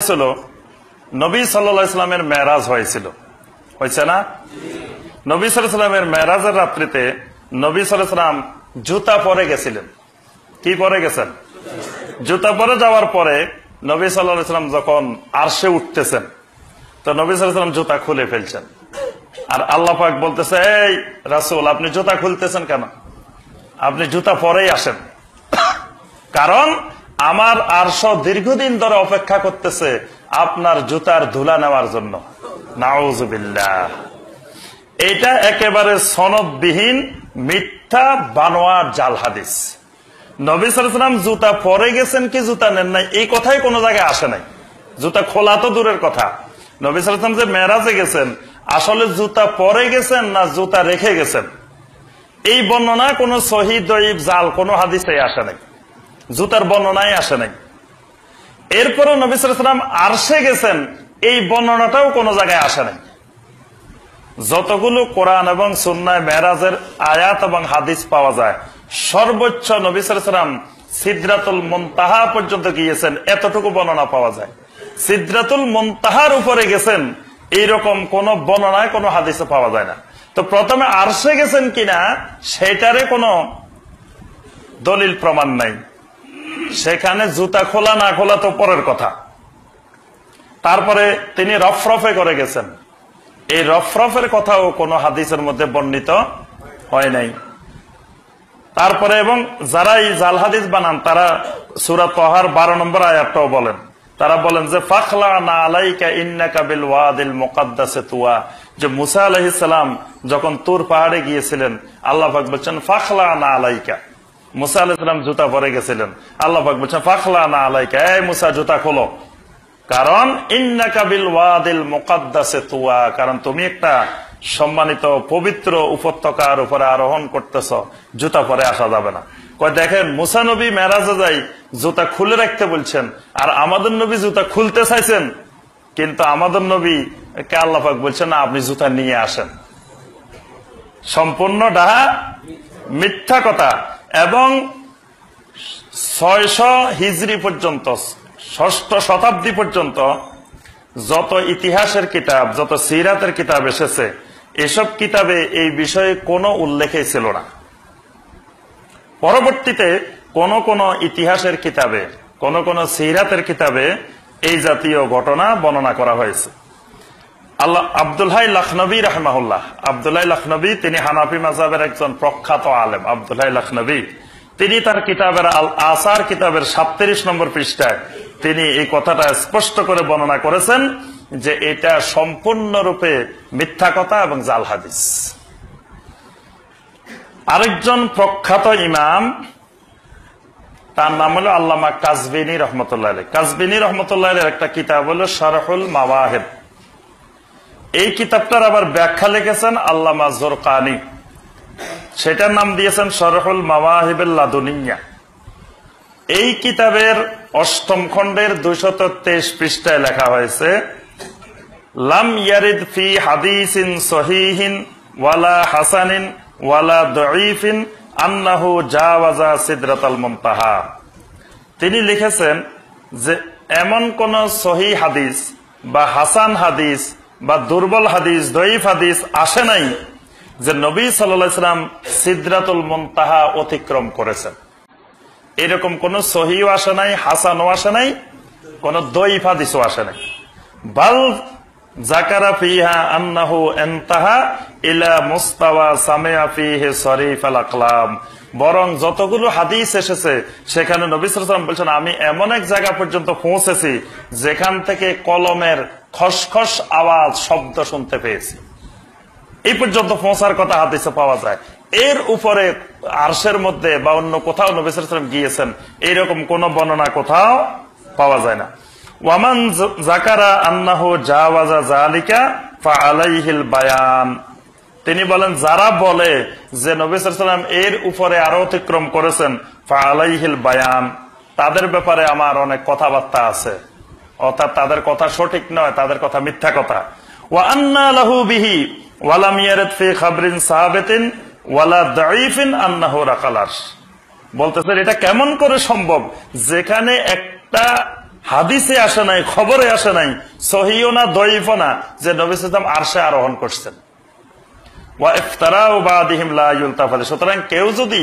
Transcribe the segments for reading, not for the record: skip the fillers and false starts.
হয়েছিল নবী সাল্লাল্লাহু আলাইহি ওয়াসাল্লামের মেরাজ হয়েছিল, হয়েছে না? নবী সাল্লাল্লাহু আলাইহি ওয়াসাল্লামের মেরাজের রাত্রিতে নবী সাল্লাল্লাহু আলাইহি ওয়াসাল্লাম জুতা পরে গেছিলেন। কি পরে গেছেন? জুতা পরে যাওয়ার পরে নবী সাল্লাল্লাহু আলাইহি ওয়াসাল্লাম যখন আরশে উঠতেছেন, তো নবী সাল্লাল্লাহু আলাইহি ওয়াসাল্লাম জুতা খুলে ফেলছেন। আর আল্লাহ পাক বলতেছে, এই রাসূল, আপনি জুতা খুলতেছেন কেন? আপনি জুতা পরেই আসেন, কারণ আমার আরশ দীর্ঘদিন ধরে অপেক্ষা করতেছে আপনার জুতার ধুলা নেওয়ার জন্য। নাউযুবিল্লাহ। এটা একেবারে সনদবিহীন মিথ্যা বানোয়ার জাল হাদিস। নবী সাল্লাল্লাহু আলাইহি ওয়াসাল্লাম জুতা পরে গেছেন কি জুতা নেন নাই, এই কথাই কোনো জায়গায় আসে নাই। জুতা খোলা তো দূরের কথা, নবী সাল্লাল্লাহু আলাইহি ওয়াসাল্লাম যে মেরাজে গেছেন আসলে জুতা পরে গেছেন না জুতা রেখে গেছেন, এই বর্ণনা কোন সহিহ দঈফ জাল কোন হাদিসে আসে নাই, জুতার বর্ণনায় আসে নাই। এরপরে নবী সাল্লাল্লাহু আলাইহি ওয়াসাল্লাম আরশে গেছেন, এই বর্ণনাটাও কোন জায়গায় আসে নাই। যতগুলো কোরআন এবং সুন্নাহ মেরাজের আয়াত এবং হাদিস পাওয়া যায়, সর্বোচ্চ নবী সাল্লাল্লাহু আলাইহি ওয়াসাল্লাম সিদরাতুল মুনতাহা পর্যন্ত গিয়েছেন, এতটুকু বর্ণনা পাওয়া যায়। সিদরাতুল মুনতাহার উপরে গেছেন এইরকম কোন বর্ণনায় কোন হাদিসে পাওয়া যায় না। তো প্রথমে আরশে গেছেন কিনা সেটারে কোনো দলিল প্রমাণ নাই। সেখানে জুতা খোলা না খোলা তো পরের কথা। তারপরে তিনি রফরফে করে গেছেন, এই রফরফের কথাও কোন হাদিসের মধ্যে বর্ণিত হয় নাই। তারপরে এবং যারা এই জাল হাদিস বানান তারা সূরা তাহার 12 নম্বর আয়াতটাও বলেন। তারা বলেন যে ফাখলানা আলাইকা ইন্নাকা বিল ওয়াদিল মুকাদ্দাসে তুয়া, যে মুসা আলাইহিস সালাম যখন তুর পাহাড়ে গিয়েছিলেন আল্লাহ পাক বলেন ফাখলানা আলাইকা, মুসা আলাইহিস সালাম জুতা পরে গেছিলেন, আল্লাহ পাক বলেন ফাখলানা আলাইকা, এই মুসা জুতা খোলো, কারণ ইন্নাকা বিল ওয়াদিল মুকাদ্দাসে তুয়া, কারণ তুমি একটা সম্মানিত পবিত্র উপত্যকার উপরে আরোহণ করতেছ, জুতা পরে আসা যাবে না। কয় দেখেন, মুসা নবী মেরাজে যাই জুতা খুলে রাখতে বলছেন, আর আমাদের নবী জুতা খুলতে চাইছেন, কিন্তু আমাদের নবী কে আল্লাহ পাক বলছেন না, আপনি জুতা নিয়ে আসেন। সম্পূর্ণ ডাহা মিথ্যা কথা। এবং 600 হিজরি পর্যন্ত, 6ষ্ঠ শতাব্দী পর্যন্ত যত ইতিহাসের কিতাব, যত সিরাতের কিতাব এসেছে, এসব কিতাবে এই বিষয়ে কোনো উল্লেখই ছিল না। পরবর্তীতে কোন কোন ইতিহাসের কিতাবে, কোন কোন সিরাতের কিতাবে এই জাতীয় ঘটনা বর্ণনা করা হয়েছে। আব্দুল হাই লখনবী রাহমাহুল্লাহ, আব্দুল হাই লখনবী তিনি হানাফি মাযহাবের একজন প্রখ্যাত আলেম। আব্দুল হাই লখনবী তিনি তার কিতাবের আল আসার কিতাবের 37 নম্বর পৃষ্ঠায় তিনি এই কথাটা স্পষ্ট করে বর্ণনা করেছেন যে এটা সম্পূর্ণরূপে মিথ্যা কথা এবং জাল হাদিস। আরেকজন প্রখ্যাত ইমাম, তার নাম হলো আল্লামা কাজবিনী রহমতুল্লাহ আলাইহ। কাজবিনী রহমতুল্লাহ আলাইহ একটা কিতাব হলো শারহুল মাওয়াহিব। এই কিতাবটার আবার ব্যাখ্যা লিখেছেন আল্লামা জুরকানি, সেটার নাম দিয়েছেন শারহুল মাওয়াহিবুল লাদুনিয়া। এই কিতাবের 8ম খণ্ডের 223 পৃষ্ঠায় লেখা হয়েছে, লাম ইয়ারিদ ফি হাদিসিন সহিহিন ওয়ালা হাসানিন ওয়ালা দঈফিন আন্নাহু জাওয়াজা সিদরাতাল মুনতাহা। তিনি লিখেছেন যে এমন কোন সহিহ হাদিস বা হাসান হাদিস বা দুর্বল হাদিস, দঈফ হাদিস আসে নাই যে নবী সাল্লাল্লাহু আলাইহি ওয়াসাল্লাম সিদরাতুল মুনতাহা অতিক্রম করেছেন। এরকম কোন সহিহও আসে নাই, হাসানও আসে নাই, কোন দঈফ হাদিসও আসে নাই। বাল যাকারা ফিহা আন্নাহু ইনতাহা ইলা মুস্তাওয়া সামিআ ফিহি শরীফ আল আকলাম, বরং যতগুলো হাদিস এসেছে সেখানে নবী সাল্লাল্লাহু আলাইহি ওয়াসাল্লাম বলেছেন আমি এমন এক জায়গা পর্যন্ত পৌঁছেছি যেখান থেকে কলমের খসখস আওয়াজ, শব্দ শুনতে পেয়েছি। এই পর্যন্ত পৌঁছার কথা হাদিসে পাওয়া যায়। এর উপরে আরশের মধ্যে বা অন্য কোথাও নবী সাল্লাল্লাহু আলাইহি ওয়াসাল্লাম গিয়েছেন এরকম কোন বর্ণনা কোথাও পাওয়া যায় না। ওয়ামান যাকারা আন্নাহু জাওয়াজা যালিকা ফাআলাইহিল বায়ান, তিনি বলেন যারা বলে যে নবী সাল্লাল্লাহু আলাইহি ওয়াসাল্লাম এর উপরে আরো অতিক্রম করেছেন, ফাআলাইহিল বায়ান, তাদের ব্যাপারে আমার অনেক কথাবার্তা আছে, অর্থাৎ তাদের কথা সঠিক নয়, তাদের কথা মিথ্যা কথা। ওয়া আন্না লাহু বিহি ওয়া লাম ইয়ারিদ ফি খাবরিন সাহাবিতিন ওয়ালা দাঈফিন আন্নাহু রাকালাস, বলতেছেন এটা কেমন করে সম্ভব যেখানে একটা হাদিসে আসে নাই, খবরে আসে নাই, সহিও না দঈফও না, যে নবী সাল্লাল্লাহু আলাইহি ওয়াসাল্লাম আরশে আরোহণ করছেন। ওয়া ইফতারাউ বাদিহিম লা ইউলতাফাত। সুতরাং কেউ যদি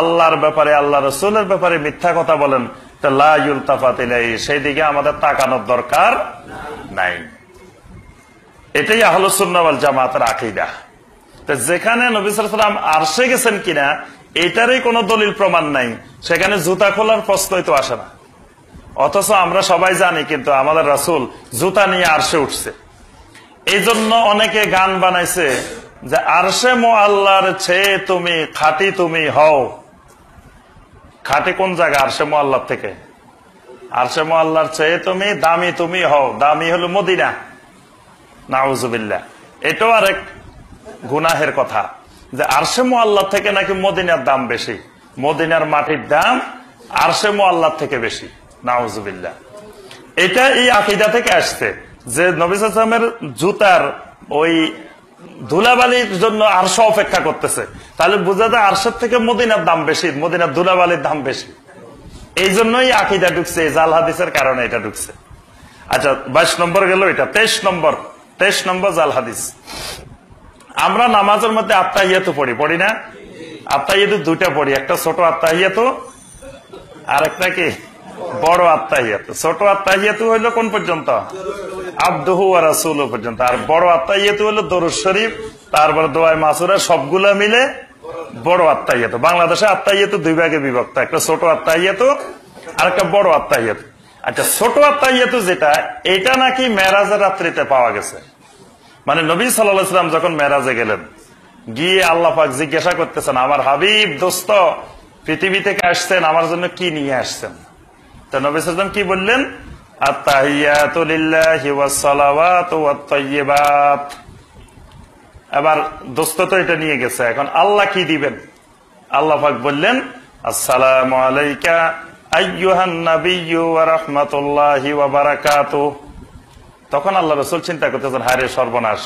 আল্লাহর ব্যাপারে, আল্লাহ রাসূলের ব্যাপারে মিথ্যা কথা বলেন, তো লা ইউলতাফাত ইলাইহি, সেই দিকে আমাদের তাকানোর দরকার নাই। এটাই আহলুস সুন্নাহ ওয়াল জামাতের আকীদা। তো যেখানে নবী সাল্লাল্লাহু আলাইহি ওয়াসাল্লাম আরশে গেছেন কিনা এটারই কোনো দলিল প্রমাণ নাই, সেখানে জুতা খোলার প্রশ্নই তো আসে না। অথচ আমরা সবাই জানি কিন্তু আমাদের রাসূল জুতা নিয়ে আরশে উঠছে। এই জন্য অনেকে গান বানাইছে যে আরশে মুআল্লার চেয়ে তুমি খাঁটি তুমি হও। খাঁটি কোন জায়গা? আরশে মুআল্লার থেকে। আরশে মুআল্লার চেয়ে তুমি দামি তুমি হও। দামি হলো মদিনা। নাউজুবিল্লাহ। এটাও আরেক গুনাহের কথা যে আরশে মুআল্লার থেকে নাকি মদিনার দাম বেশি। মদিনার মাটির দাম আরশে মুআল্লার থেকে বেশি। নাউজুবিল্লাহ। এটা এই আকীদা থেকে আসছে যে নবী সাল্লাল্লাহু আলাইহি ওয়াসাল্লামের জুতার ওই ধুলাবালির জন্য আরশ অপেক্ষা করতেছে, তাহলে বোঝা যায় আরশের থেকে মদিনার দাম বেশি, মদিনার ধুলাবালির দাম বেশি। এই জন্যই আকীদা ঢুকছে, জাল হাদিসের কারণে এটা ঢুকছে। আচ্ছা, 22 নম্বর গেল। এটা 23 নম্বর জাল হাদিস। আমরা নামাজের মধ্যে আত্তাহিয়াতু পড়ি না? আত্তাহিয়াতু দুইটা পড়ি, একটা ছোট আত্তাহিয়াতু আর একটা কি বড় আত্তাহিয়াতু। ছোট আত্তাহিয়াতু হইলো কোন পর্যন্ত? আবদুহু ওয়া রাসূলুহু পর্যন্ত। আর বড় আত্তাহিয়াতু হলো দরুদ শরীফ, তারপরে দোয়ায়ে মাসুরা, সবগুলা মিলে বড় আত্তাহিয়াতু। বাংলাদেশে আত্তাহিয়াতু দুই ভাগে বিভক্ত, একটা ছোট আত্তাহিয়াতু আর একটা বড় আত্তাহিয়াতু। আচ্ছা, ছোট আত্তাহিয়াতু যেটা, এটা নাকি মেরাজের রাত্রিতে পাওয়া গেছে। মানে নবী সাল্লাল্লাহু আলাইহি ওয়াসাল্লাম যখন মেরাজে গেলেন, গিয়ে আল্লাহ পাক জিজ্ঞাসা করতেছেন, আমার হাবিব দোস্ত পৃথিবী থেকে আসছেন, আমার জন্য কি নিয়ে আসছেন? তো নবী সাল্লাল্লাহু আলাইহি ওয়াসাল্লাম কি বললেন? আত-তাহিয়াতু লিল্লাহি ওয়াস-সালাওয়াতু ওয়াত-তাইয়্যিবাত। এবার দোস্ত তো এটা নিয়ে গেছে, এখন আল্লাহ কি দিবেন? আল্লাহ পাক বললেন, আসসালামু আলাইকা আইয়ুহান নাবিয়্যু ওয়া রাহমাতুল্লাহি ওয়া বারাকাতুহু। তখন আল্লাহ রাসূল চিন্তা করতেছেন, হায় রে সর্বনাশ,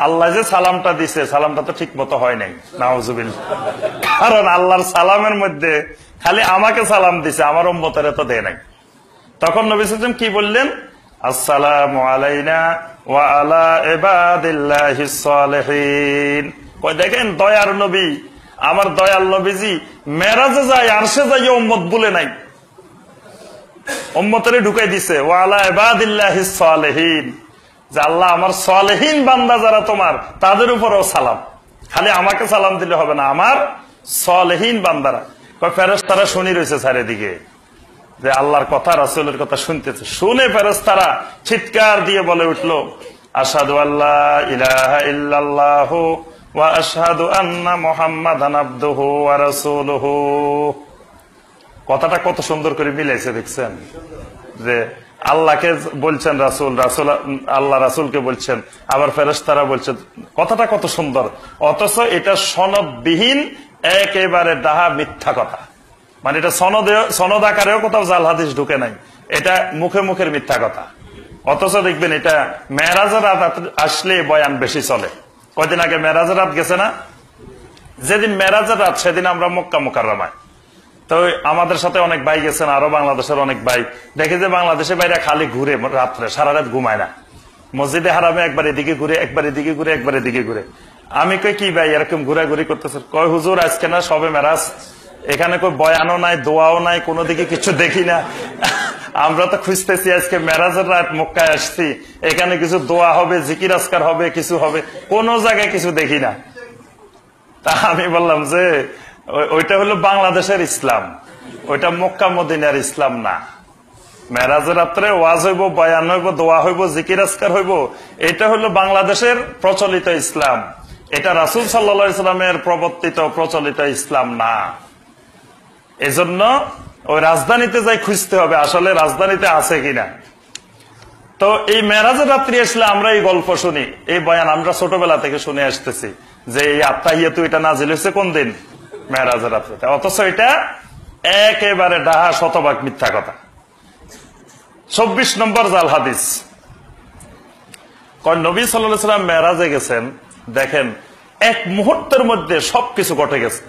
আল্লাহ যে সালামটা দিছে, সালামটা তো ঠিক মতো হয় নাই। নাউজুবিল্লাহ। কারণ আল্লাহর সালামের মধ্যে খালি আমাকে সালাম দিছে, আমার উম্মতের তো দেয় নাই। তখন নবী সাল্লাল্লাহু আলাইহি ওয়াসাল্লাম কি বললেন? আসসালামু আলাইনা ওয়া আলা ইবাদিল্লাহিস সালিহিন। কই দেখেন, দয়ার নবী, আমার দয়াল নবীজি মেরাজে যায়, আরশে যায়, উম্মত বলে নাই, উম্মতের ঢুকাই দিছে। ওয়া আলা ইবাদিল্লাহিস সালিহিন, যে আল্লাহ আমার সালেহীন বান্দা যারা তোমার, তাদের উপরও সালাম। খালি আমাকে সালাম দিলে হবে না, আমার সালেহীন বান্দারা। ফেরেশতারা শুনি রয়েছে চারিদিকে যে আল্লাহর কথা, রাসূলের কথা শুনতেছে। শুনে ফেরেশতারা চিৎকার দিয়ে বলে উঠলো, আশহাদু আল্লা ইলাহা ইল্লাল্লাহু ওয়া আশহাদু আন্না মুহাম্মাদান আবদুহু ওয়া রাসূলুহু। কথাটা কত সুন্দর করে মিলাইছে, দেখছেন? যে আল্লাহকে বলছেন রাসূল, রাসূল আল্লাহ রাসূলকে বলছেন, আবার ফেরেশতারা বলছেন। কথাটা কত সুন্দর। অথচ এটা সনদবিহীন একেবারে ডাহা মিথ্যা কথা। মানে এটা সনদ আকারেও কোথাও জাল হাদিস ঢুকে নাই, এটা মুখে মুখের মিথ্যা কথা। অথচ দেখবেন এটা মেরাজের রাত আসলে বয়ান বেশি চলে। কয়দিন আগে মেরাজের রাত গেছে না? যেদিন মেরাজের রাত সেদিন আমরা মক্কা মুকাররমায়, তো আমাদের সাথে অনেক ভাই গেছেন, আরো বাংলাদেশের অনেক ভাই। দেখে যে বাংলাদেশের বাইরে খালি ঘুরে রাত্রে, সারা রাত ঘুমায় না। মসজিদে হারামে একবার এদিকে ঘুরে, একবার এদিকে ঘুরে, একবার এদিকে ঘুরে। আমি কই, কি ভাই এরকম ঘুরাঘুরি করতেছে? কয়, হুজুর আজকে না সবে মেরাজ, এখানে কই বয়ানও নাই, দোয়াও নাই, কোনো দিকে কিছু দেখি না। আমরা তো খুঁজতেছি আজকে মেরাজের রাত মক্কায় আসছি, এখানে কিছু দোয়া হবে, জিকির আজকার হবে, কিছু হবে, কোন জায়গায় কিছু দেখি না। তা আমি বললাম যে ওইটা হলো বাংলাদেশের ইসলাম, ওইটা মক্কা মদিনার ইসলাম না। মেরাজের রাত্রে ওয়াজ হইব, বয়ান হইব, দোয়া হইব, জিকির আজকার হইব, এটা হলো বাংলাদেশের প্রচলিত ইসলাম। এটা রাসূল সাল্লাল্লাহু আলাইহি ওয়াসাল্লামের প্রবর্তিত প্রচলিত ইসলাম না। এজন্য ওই রাজধানীতে যাই খুঁজতে হবে আসলে রাজধানীতে আছে কিনা। তো এই মেরাজের রাত্রি আসলে আমরা এই গল্প শুনি, এই বয়ান আমরা ছোটবেলা থেকে শুনে আসতেছি যে এই আত্তাহিয়াতু এটা নাজিল হয়েছে কোন দিন? মেরাজের রাত্রিতে। অথচ এটা একেবারে ডাহা শতভাগ মিথ্যা কথা। 24 নম্বর জাল হাদিস। নবী সাল্লাল্লাহু আলাইহি ওয়াসাল্লাম মেরাজে গেছেন, দেখেন এক মুহূর্তের মধ্যে সবকিছু ঘটে গেছে,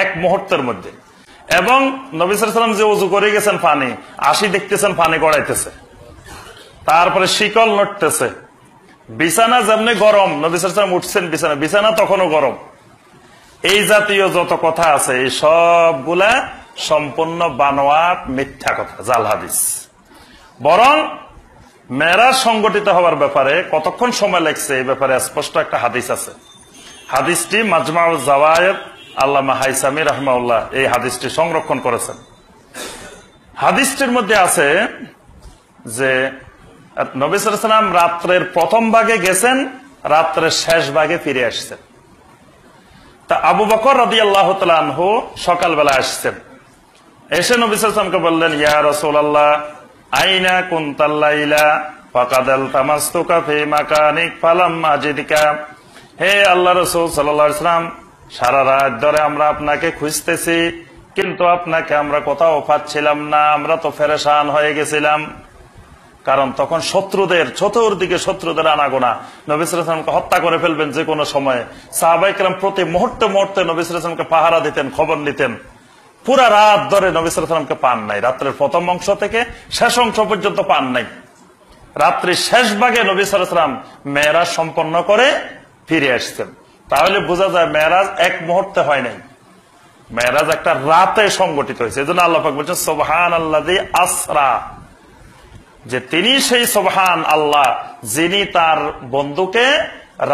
এক মুহূর্তের মধ্যে। এবং নবী সাল্লাল্লাহু আলাইহি ওয়াসাল্লাম যে ওযু করে গেছেন পানি, আশি দেখতেছেন পানি গড়াইতেছে, তারপরে শিকল নড়তেছে, বিছানা যেমনি গরম, নবী সাল্লাল্লাহু আলাইহি ওয়াসাল্লাম উঠছেন বিছানা তখনও গরম। এই জাতীয় যত কথা আছে এই সবগুলা সম্পূর্ণ বানোয়াট মিথ্যা কথা, জাল হাদিস। বরং মেরাজ সংগঠিত হওয়ার ব্যাপারে কতক্ষণ সময় লাগছে এই ব্যাপারে স্পষ্ট একটা হাদিস আছে। হাদিসটি মাজমাউল জাওয়ায়েদ আল্লামা হাইসামি রাহমাহুল্লাহ এই হাদিসটি সংরক্ষণ করেছেন। হাদিসটির মধ্যে আছে যে নবী সাল্লাল্লাহু আলাইহি ওয়াসাল্লাম রাত্রের প্রথম ভাগে গেছেন, রাত্রের শেষ ভাগে ফিরে আসছেন। তা আবু বকর রাদিয়াল্লাহু তাআলা আনহু সকালবেলা আসছেন, এসে নবী সাল্লাল্লাহু আলাইহি ওয়াসাল্লামকে বললেন, ইয়া রাসূলুল্লাহ আইনা কুনতাল লাইলা ফাকাদ আলতামাসতুকা ফি মাকানিক ফালাম আজিদকা। হে আল্লাহ রাসূল সাল্লাল্লাহু আলাইহি ওয়াসাল্লাম, সারা রাত ধরে আমরা আপনাকে খুঁজতেছি, কিন্তু আপনাকে আমরা কোথাও পাচ্ছিলাম না, আমরা তো পেরেশান হয়ে গেছিলাম। কারণ তখন শত্রুদের চতুর্দিকে শত্রুদের আনাগোনা, নবী সাল্লাল্লাহু আলাইহি ওয়াসাল্লামকে হত্যা করে ফেলবেন যে কোনো সময়ে। সাহাবায়ে কেরাম প্রতি মুহূর্তে মুহূর্তে নবী সাল্লাল্লাহু আলাইহি ওয়াসাল্লামকে পাহারা দিতেন, খবর নিতেন। পুরা রাত ধরে নবী সাল্লাল্লাহু আলাইহি ওয়াসাল্লামকে পান নাই, রাত্রের প্রথম অংশ থেকে শেষ অংশ পর্যন্ত পান নাই। রাত্রির শেষ ভাগে নবী সাল্লাল্লাহু আলাইহি ওয়াসাল্লাম মেরাজ সম্পন্ন করে ফিরে আসছেন। তাহলে বোঝা যায় মেরাজ এক মুহূর্তে হয় নাই, মেরাজ একটা রাতে সংগঠিত হয়েছে। এজন্য আল্লাহ পাক বলছেন সুবহানাল্লাযী আসরা, যে তিনি সেই সুবহান আল্লাহ যিনি তার বন্ধুকে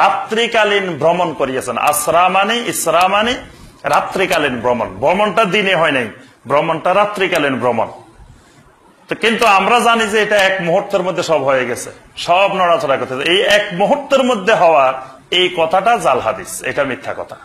রাত্রিকালীন ভ্রমণ করিয়েছেন। আসরা মানে, ইসরা মানে রাত্রিকালীন ভ্রমণ, ভ্রমণটা দিনে হয় নাই, ভ্রমণটা রাত্রিকালীন ভ্রমণ। কিন্তু আমরা জানি যে এটা এক মুহূর্তের মধ্যে সব হয়ে গেছে, সব নড়াচড়া করতেছে। এই এক মুহূর্তের মধ্যে হওয়া এই কথাটা জাল হাদিস, এটা মিথ্যা কথা।